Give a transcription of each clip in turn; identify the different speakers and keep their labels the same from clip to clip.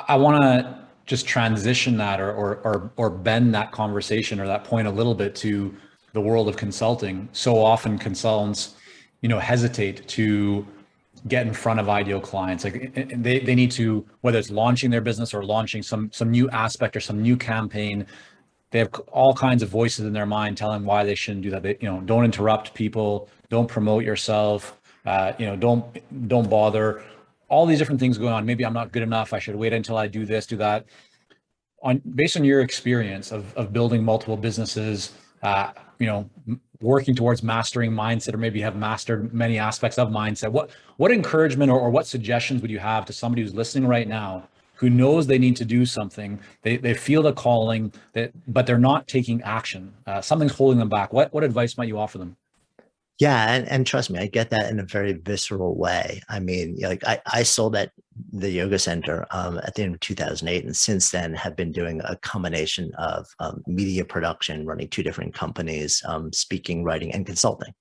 Speaker 1: I want to just transition that or bend that conversation or that point a little bit to the world of consulting. So often consultants, hesitate to get in front of ideal clients. Like they need to, whether it's launching their business or launching some new aspect or some new campaign, they have all kinds of voices in their mind telling why they shouldn't do that. They, don't interrupt people, don't promote yourself, don't bother. All these different things going on. Maybe I'm not good enough. I should wait until I do this, do that. Based on your experience of building multiple businesses, working towards mastering mindset, or maybe have mastered many aspects of mindset. What encouragement or what suggestions would you have to somebody who's listening right now who knows they need to do something? They feel the calling, but they're not taking action. Something's holding them back. What advice might you offer them?
Speaker 2: Yeah, and trust me, I get that in a very visceral way. I mean, like I sold at the yoga center at the end of 2008, and since then have been doing a combination of media production, running two different companies, speaking, writing, and consulting.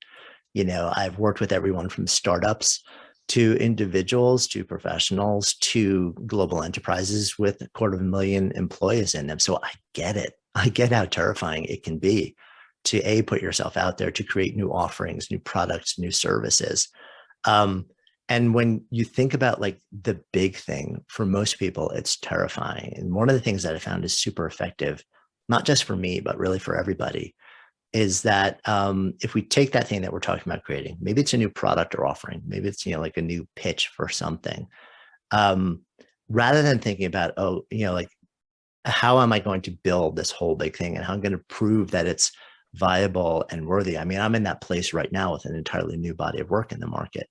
Speaker 2: I've worked with everyone from startups to individuals to professionals to global enterprises with 250,000 employees in them. So I get it. I get how terrifying it can be to put yourself out there, to create new offerings, new products, new services. And when you think about like the big thing, for most people, it's terrifying. And one of the things that I found is super effective, not just for me, but really for everybody, is that if we take that thing that we're talking about creating, maybe it's a new product or offering, maybe it's, like a new pitch for something, rather than thinking about, like, how am I going to build this whole big thing and how I'm going to prove that it's viable and worthy. I mean, I'm in that place right now with an entirely new body of work in the market.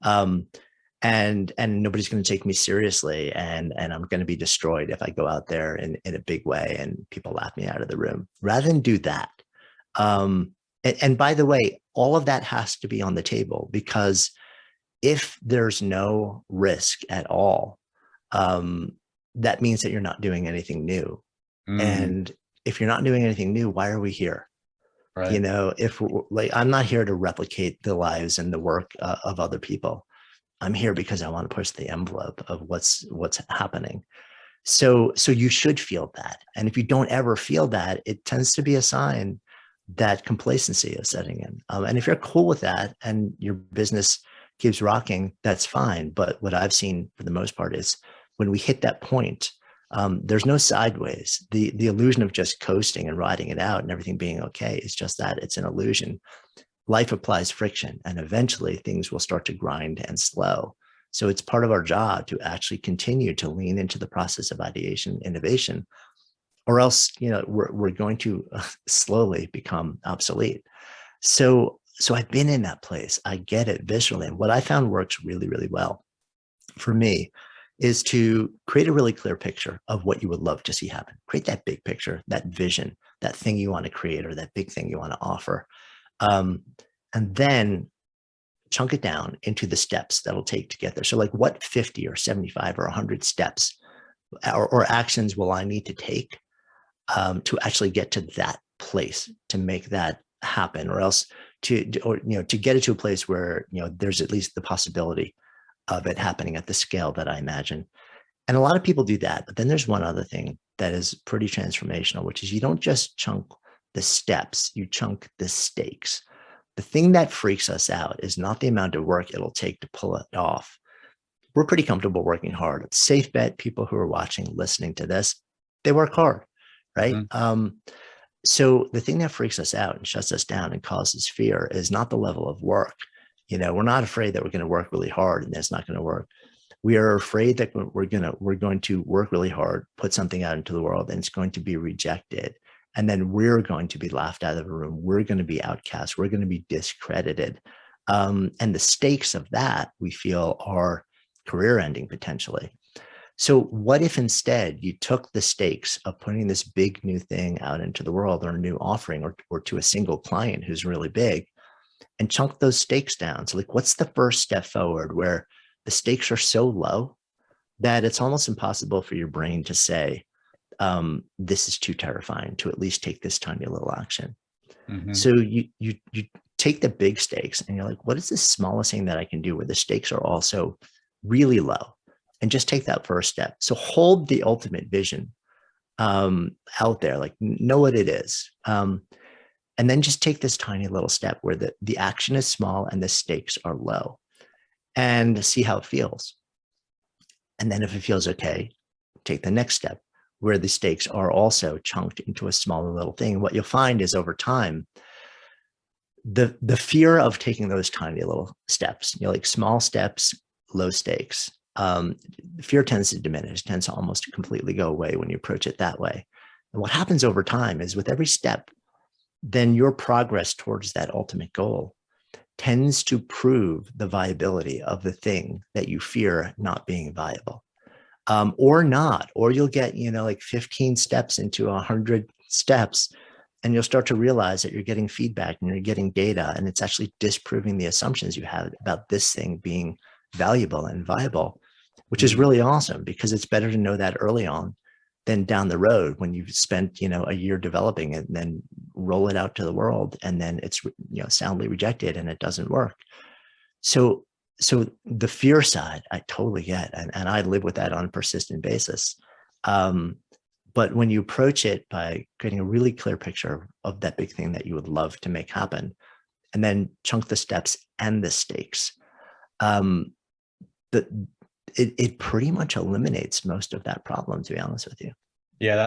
Speaker 2: And nobody's going to take me seriously, and I'm going to be destroyed if I go out there in a big way and people laugh me out of the room. Rather than do that. And by the way, all of that has to be on the table, because if there's no risk at all, that means that you're not doing anything new. And if you're not doing anything new, why are we here?
Speaker 1: Right.
Speaker 2: If like, I'm not here to replicate the lives and the work of other people. I'm here because I want to push the envelope of what's happening. So you should feel that. And if you don't ever feel that, it tends to be a sign that complacency is setting in. And if you're cool with that and your business keeps rocking, that's fine. But what I've seen for the most part is when we hit that point, there's no sideways. The illusion of just coasting and riding it out and everything being okay is just that. It's an illusion. Life applies friction, and eventually things will start to grind and slow. So it's part of our job to actually continue to lean into the process of ideation, innovation, or else, we're going to slowly become obsolete. So I've been in that place. I get it viscerally. And what I found works really, really well for me is to create a really clear picture of what you would love to see happen. Create that big picture, that vision, that thing you want to create, or that big thing you want to offer. And then chunk it down into the steps that'll take to get there. So like, what 50 or 75 or 100 steps or actions will I need to take to actually get to that place, to make that happen, or else to get it to a place where, there's at least the possibility of it happening at the scale that I imagine. And a lot of people do that. But then there's one other thing that is pretty transformational, which is you don't just chunk the steps, you chunk the stakes. The thing that freaks us out is not the amount of work it'll take to pull it off. We're pretty comfortable working hard. It's safe bet people who are watching, listening to this, they work hard, right? So the thing that freaks us out and shuts us down and causes fear is not the level of work. We're not afraid that we're going to work really hard and that's not going to work. We are afraid that we're going to work really hard, put something out into the world, and it's going to be rejected. And then we're going to be laughed out of the room. We're going to be outcast. We're going to be discredited. And the stakes of that, we feel, are career ending potentially. So what if instead you took the stakes of putting this big new thing out into the world, or a new offering, or to a single client who's really big, and chunk those stakes down? So like, what's the first step forward where the stakes are so low that it's almost impossible for your brain to say, this is too terrifying to at least take this tiny little action. So you take the big stakes and you're like, what is the smallest thing that I can do where the stakes are also really low? and just take that first step. So hold the ultimate vision out there, like know what it is. And then just take this tiny little step where the action is small and the stakes are low, and see how it feels. And then if it feels okay, take the next step where the stakes are also chunked into a smaller little thing. What you'll find is over time, the fear of taking those tiny little steps, like small steps, low stakes, fear tends to diminish, tends to almost completely go away when you approach it that way. And what happens over time is with every step, then your progress towards that ultimate goal tends to prove the viability of the thing that you fear not being viable, or not, or you'll get, like 15 steps into 100 steps, and you'll start to realize that you're getting feedback and you're getting data, and it's actually disproving the assumptions you had about this thing being valuable and viable, which is really awesome, because it's better to know that early on than down the road when you've spent, a year developing it and then roll it out to the world, and then it's, soundly rejected and it doesn't work. So the fear side, I totally get, and I live with that on a persistent basis. But when you approach it by creating a really clear picture of that big thing that you would love to make happen, and then chunk the steps and the stakes, it pretty much eliminates most of that problem, to be honest with you.
Speaker 1: Yeah,